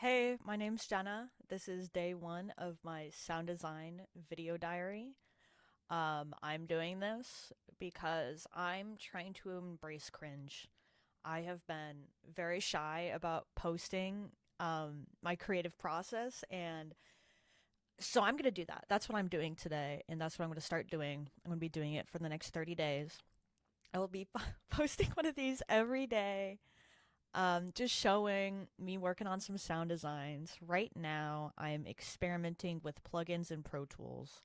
Hey, my name's Jenna. This is day one of my sound design video diary. I'm doing this because I'm trying to embrace cringe. I have been very shy about posting my creative process, and so I'm going to do that. That's what I'm doing today, and that's what I'm going to start doing. I'm going to be doing it for the next 30 days. I will be posting one of these every day, just showing me working on some sound designs. Right now, I'm experimenting with plugins and Pro Tools.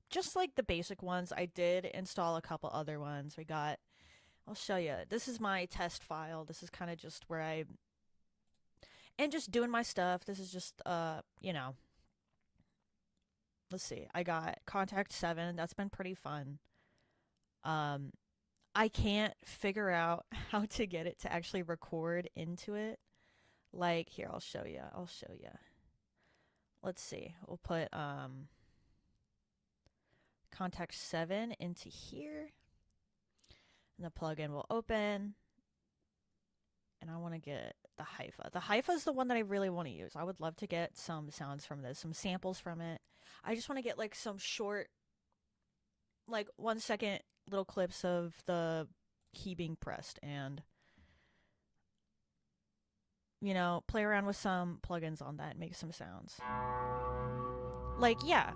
Just like the basic ones, I did install a couple other ones. I'll show you. This is my test file. This is kind of just where and just doing my stuff. This is just, let's see. I got Contact 7. That's been pretty fun. Um, I can't figure out how to get it to actually record into it. Like, here, I'll show you. Let's see. We'll put contact 7 into here, and the plugin will open. And I want to get the hypha. The hypha is the one that I really want to use. I would love to get some sounds from this, some samples from it. I just want to get like some short, like 1 second little clips of the key being pressed and play around with some plugins on that and make some sounds. Like, yeah,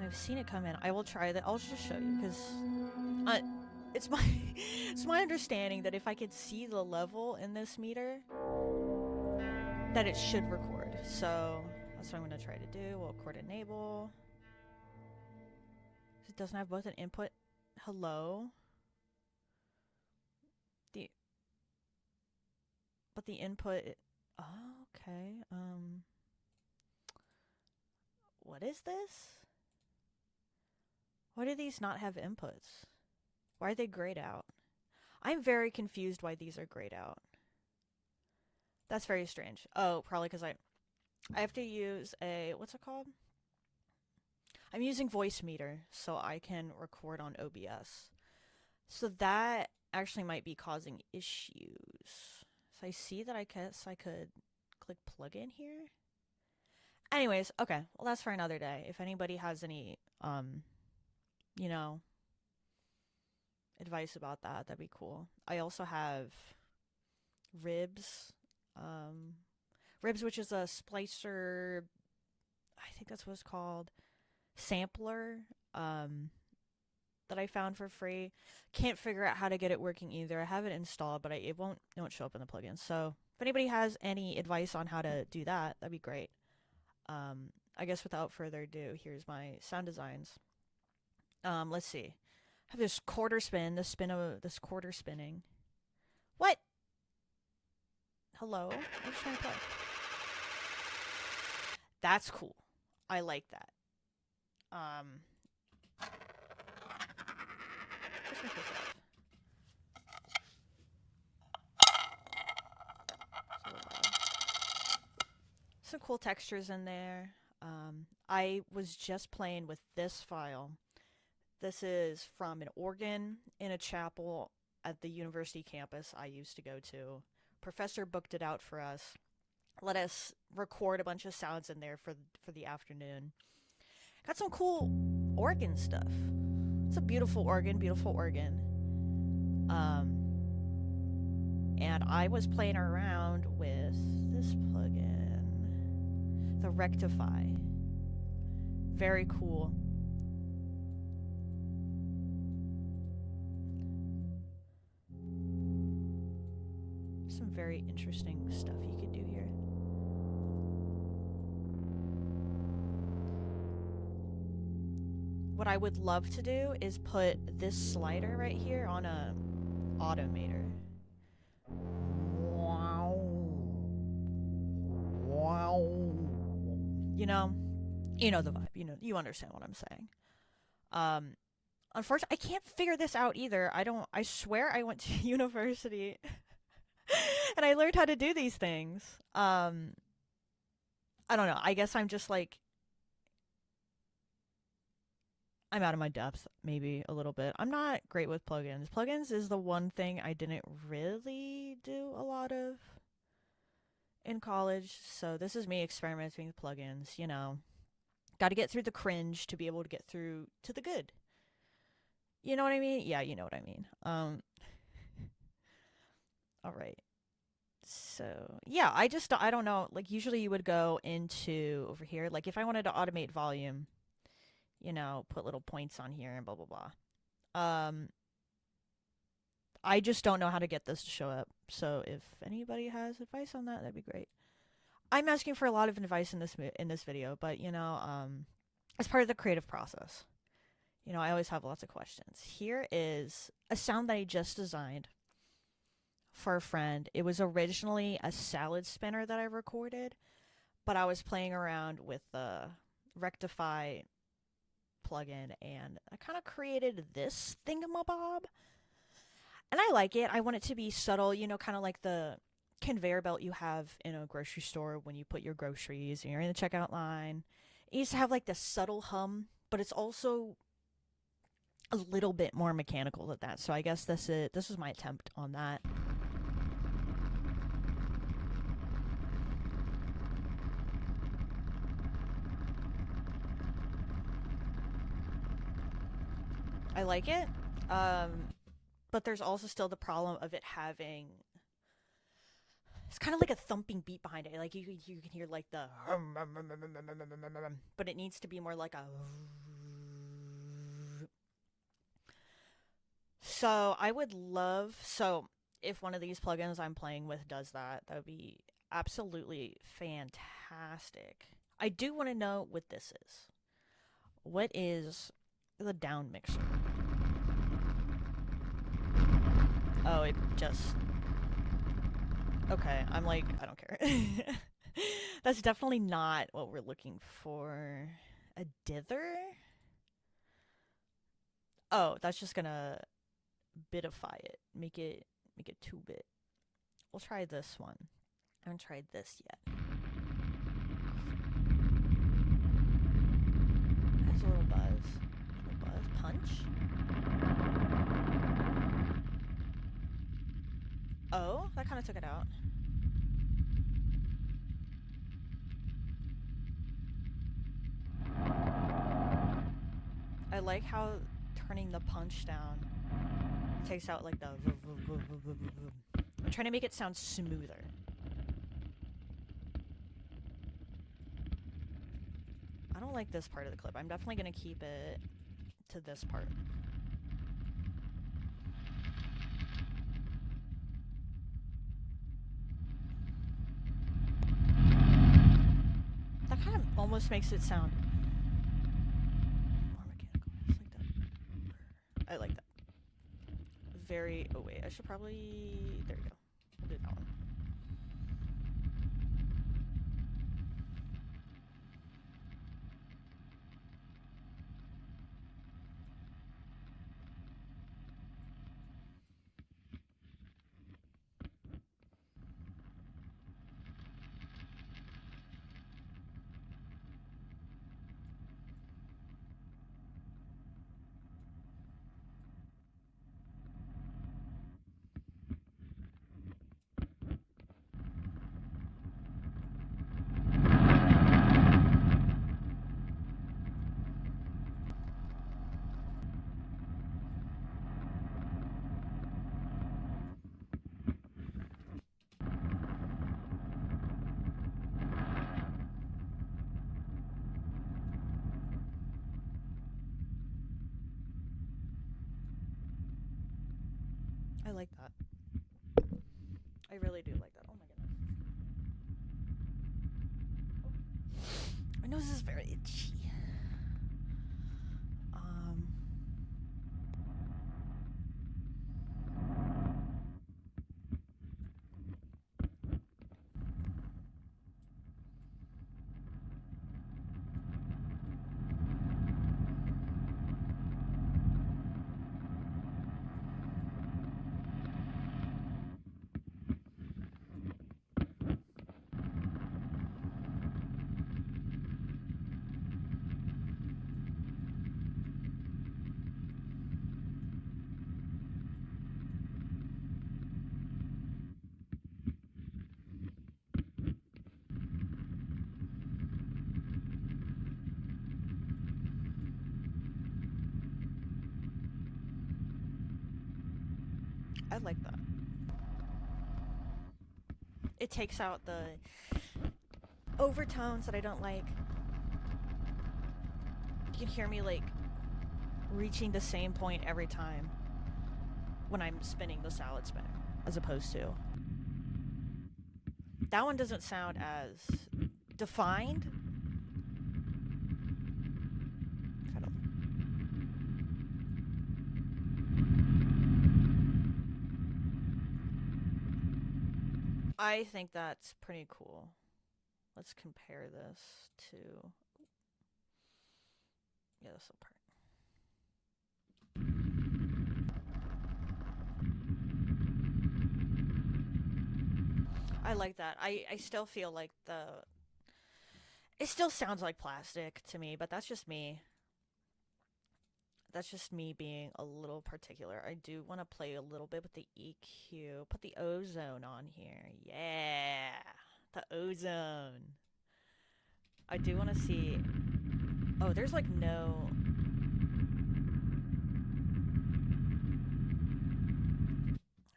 I've seen it come in. I will try that. I'll just show you because uh, it's my it's my understanding that if I could see the level in this meter, that it should record. So that's what I'm gonna try to do. We'll chord enable. It doesn't have both an input. Hello. The but the input. Oh, okay. What is this? Why do these not have inputs? Why are they grayed out? I'm very confused why these are grayed out. That's very strange. Oh, probably because I have to use a what's it called? I'm using Voice Meter so I can record on OBS. So that actually might be causing issues. So I see that I guess I could click plugin here. Anyways, okay. Well, that's for another day. If anybody has any you know, advice about that, that'd be cool. I also have Ribs. Um Ribs, which is a splicer, I think that's what it's called, sampler that I found for free. Can't figure out how to get it working either. I have it installed, but it won't show up in the plugins. So if anybody has any advice on how to do that, that'd be great. I guess without further ado, here's my sound designs. Let's see. I have this quarter spin, this quarter spinning. What? Hello? I'm just trying to play. That's cool. I like that. Um, let's make this up. Some cool textures in there. I was just playing with this file. This is from an organ in a chapel at the university campus I used to go to. Professor booked it out for us. Let us record a bunch of sounds in there for the afternoon. Got some cool organ stuff. It's a beautiful organ, beautiful organ. And I was playing around with this plugin, the Rectify. Very cool. Some very interesting stuff you can do here. What I would love to do is put this slider right here on a automator. Wow. Wow. You know, you know the vibe. You understand what I'm saying. Um, Unfortunately, I can't figure this out either. I swear I went to university and I learned how to do these things. I don't know. I guess I'm just like I'm out of my depth, maybe a little bit. I'm not great with plugins. Plugins is the one thing I didn't really do a lot of in college, so this is me experimenting with plugins, you know. Got to get through the cringe to be able to get through to the good. You know what I mean? Yeah, you know what I mean. All right. So, yeah, I don't know, like usually you would go into over here, like if I wanted to automate volume, you know, put little points on here and blah blah blah. I just don't know how to get this to show up. So if anybody has advice on that, that'd be great. I'm asking for a lot of advice in this video, but you know, as part of the creative process, you know, I always have lots of questions. Here is a sound that I just designed for a friend. It was originally a salad spinner that I recorded, but I was playing around with the Rectify plugin and I kind of created this thingamabob. And I like it. I want it to be subtle, you know, kind of like the conveyor belt you have in a grocery store when you put your groceries and you're in the checkout line. It used to have like the subtle hum, but it's also a little bit more mechanical than that. So I guess this was my attempt on that. I like it. But there's also still the problem of it having it's kind of like a thumping beat behind it. Like you can hear like the but it needs to be more like a so I would love so if one of these plugins I'm playing with does that, that would be absolutely fantastic. I do want to know what this is. What is the down mixer? Oh, it just okay. I'm like, I don't care. That's definitely not what we're looking for. A dither? Oh, that's just gonna bitify it. Make it 2-bit. We'll try this one. I haven't tried this yet. It has a little buzz. A little buzz. Punch. Oh, that kind of took it out. I like how turning the punch down takes out like the I'm trying to make it sound smoother. I don't like this part of the clip. I'm definitely gonna keep it to this part. That kind of almost makes it sound more mechanical. Just like that. I like that. Very. Oh wait, I should probably. There we go. We'll do that one. I like that. I really do like that. Oh my goodness. Oh. My nose is very itchy. I like that. It takes out the overtones that I don't like. You can hear me like reaching the same point every time when I'm spinning the salad spinner, as opposed to that one doesn't sound as defined. I think that's pretty cool. Let's compare this to, yeah, this part. I like that. I still feel like it still sounds like plastic to me, but that's just me. That's just me being a little particular. I do want to play a little bit with the EQ. Put the ozone on here. Yeah. The ozone. I do want to see. Oh, there's like no.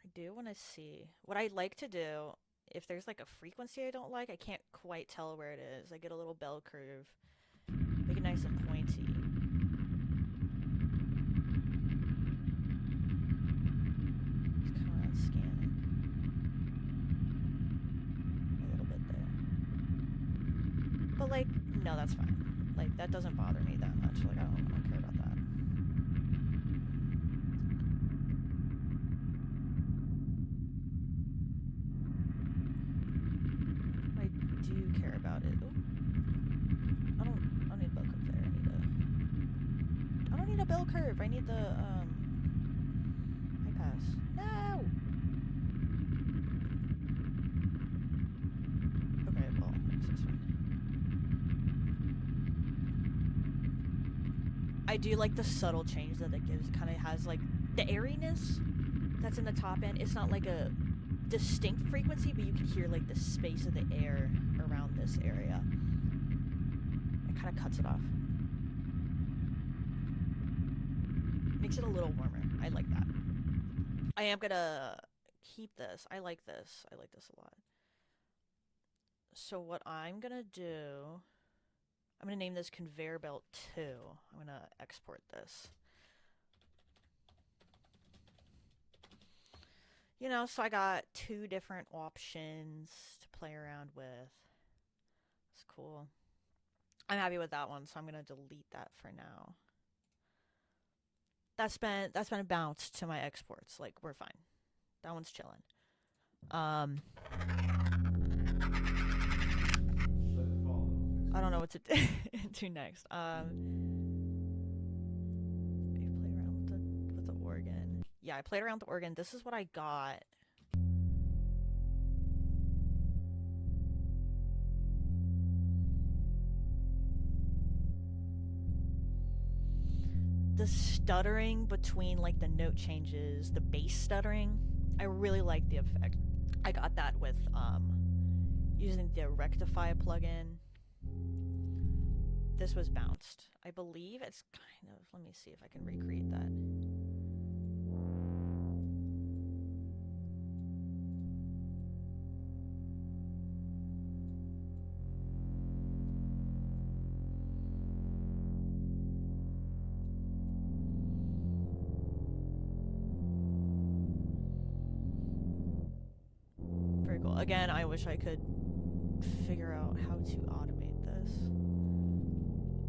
I do want to see. What I like to do, if there's like a frequency I don't like, I can't quite tell where it is. I get a little bell curve. Make it nice and pointy. But like, no, that's fine. Like, that doesn't bother me that much. Like, I don't care about that. I do care about it. Ooh. I don't need a bell curve there. I don't need a bell curve. I need the high pass. No. Okay, well, I guess that's fine. I do like the subtle change that it gives. It kind of has like the airiness that's in the top end. It's not like a distinct frequency, but you can hear like the space of the air around this area. It kind of cuts it off. Makes it a little warmer. I like that. I am gonna keep this. I like this. I like this a lot. So what I'm gonna do, I'm gonna name this conveyor belt 2. I'm gonna export this. You know, so I got 2 different options to play around with. It's cool. I'm happy with that one, so I'm gonna delete that for now. That's been bounced to my exports. Like, we're fine. That one's chilling. I don't know what to do next. You played around with the organ. Yeah, I played around with the organ. This is what I got. The stuttering between like the note changes, the bass stuttering, I really like the effect. I got that with using the rectify plugin. This was bounced. I believe it's kind of, let me see if I can recreate that. Very cool. Again, I wish I could figure out how to automate this.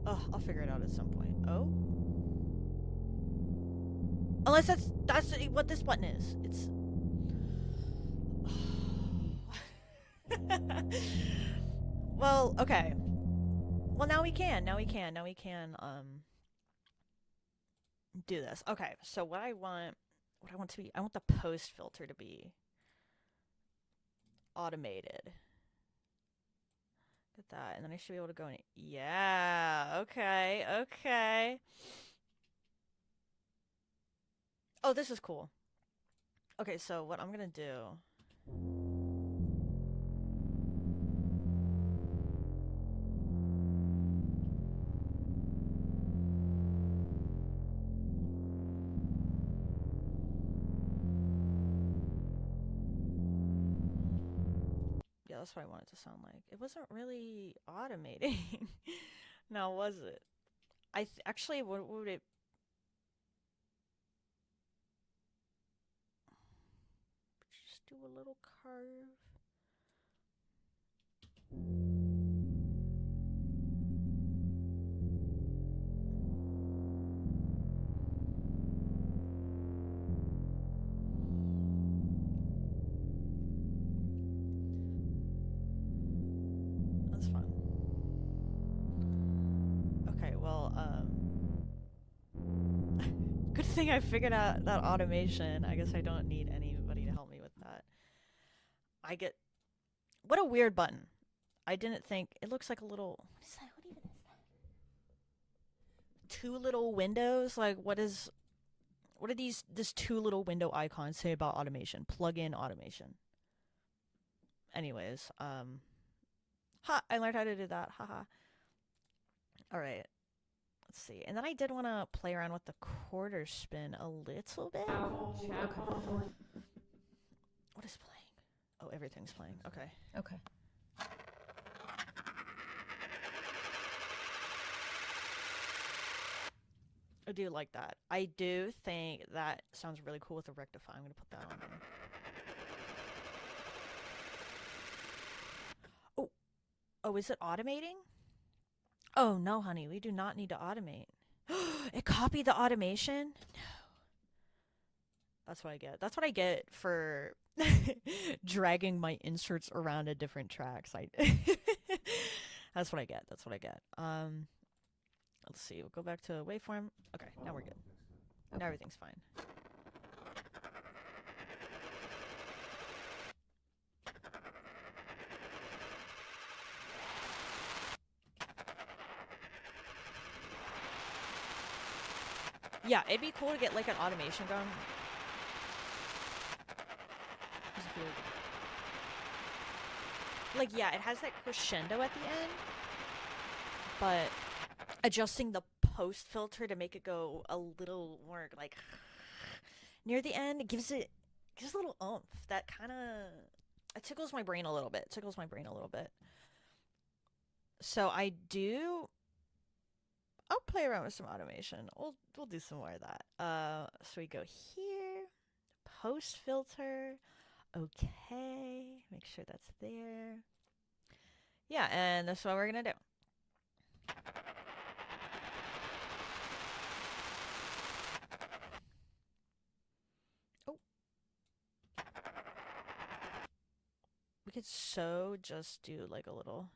Oh, I'll figure it out at some point. Oh? Unless that's what this button is. It's... Well, okay. Well, now we can do this. Okay, so what I want to be, I want the post filter to be automated. Get that, and then I should be able to go in. Yeah, okay. Oh, this is cool. Okay, so what I'm gonna do... That's what I want it to sound like. It wasn't really automating. Now, was it? Actually, what would it... Just do a little curve. That's fun. Okay, well, good thing I figured out that automation. I guess I don't need anybody to help me with that. I get... What a weird button. I didn't think... It looks like a little... What is that? What even is that? Two little windows? Like, what is... What are this two little window icons say about automation? Plug-in automation. Anyways, ha! I learned how to do that. Haha. Alright. Let's see. And then I did want to play around with the quarter spin a little bit. Okay. What is playing? Oh, everything's playing. Okay. Okay. I do like that. I do think that sounds really cool with the rectify. I'm going to put that on there. Oh. Oh, is it automating? Oh, no, honey. We do not need to automate. It copied the automation? No. That's what I get. That's what I get for dragging my inserts around to different tracks. That's what I get. That's what I get. Let's see. We'll go back to waveform. Okay, now we're good. Okay. Now everything's fine. Yeah, it'd be cool to get like an automation going. Like, yeah, it has that crescendo at the end, but adjusting the post filter to make it go a little more like near the end, it gives a little oomph that kind of, it tickles my brain a little bit. So I'll play around with some automation. We'll do some more of that. So we go here, post filter. Okay, make sure that's there. Yeah, and that's what we're gonna do. Oh. We could just do like a little...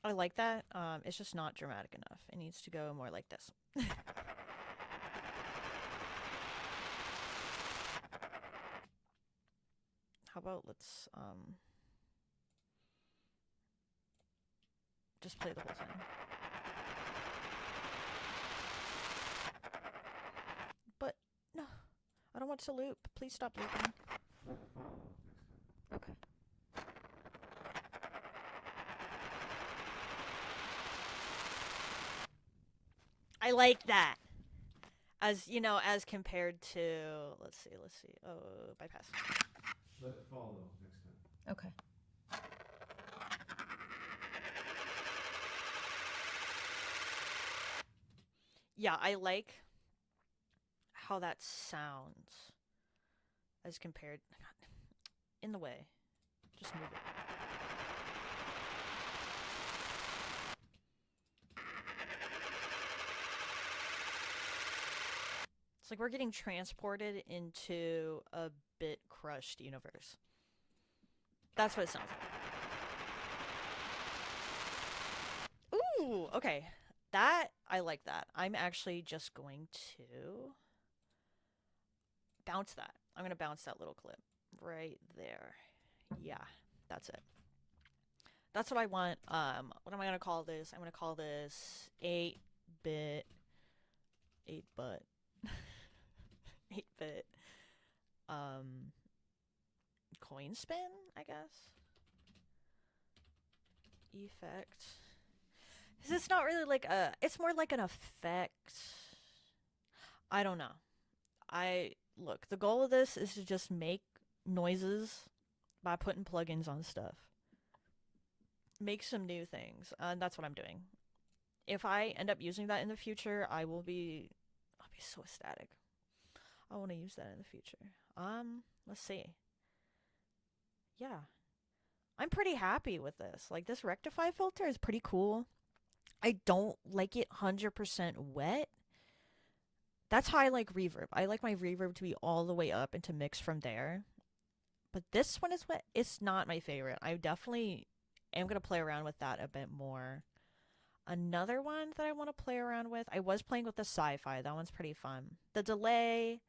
I like that. It's just not dramatic enough. It needs to go more like this. How about let's just play the whole thing. But no, I don't want to loop. Please stop looping. Okay. I like that. As you know, as compared to let's see. Oh, bypass. Let it fall though next time. Okay. Yeah, I like how that sounds as compared in the way. Just move it. It's like we're getting transported into a bit crushed universe. That's what it sounds like. Ooh, okay. I like that. I'm actually just going to bounce that. I'm going to bounce that little clip right there. Yeah, that's it. That's what I want. What am I going to call this? I'm going to call this 8-bit 8-bit 8-bit coin spin, I guess. Effect. 'Cause it's not really like a. It's more like an effect. I don't know. I look. The goal of this is to just make noises by putting plugins on stuff. Make some new things, and that's what I'm doing. If I end up using that in the future, I'll be so ecstatic. I want to use that in the future. Let's see. Yeah, I'm pretty happy with this. Like this rectify filter is pretty cool. I don't like it 100% wet. That's how I like reverb. I like my reverb to be all the way up and to mix from there. But this one is wet. It's not my favorite. I definitely am going to play around with that a bit more. Another one that I want to play around with, I was playing with the sci-fi. That one's pretty fun. The delay,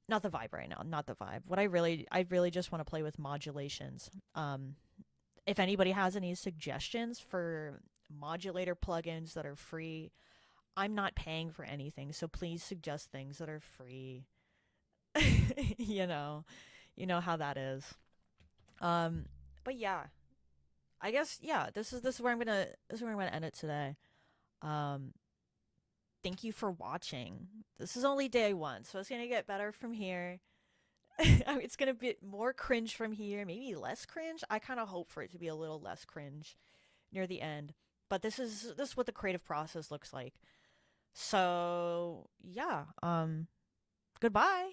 not the vibe right now, not the vibe. I really just want to play with modulations. If anybody has any suggestions for modulator plugins that are free, I'm not paying for anything, so please suggest things that are free. you know, you know how that is. Um, but yeah, I guess yeah. This is where I'm gonna end it today. Um, thank you for watching. This is only day one, so it's gonna get better from here. It's gonna be more cringe from here, maybe less cringe. I kind of hope for it to be a little less cringe near the end. But this is what the creative process looks like. So yeah, goodbye.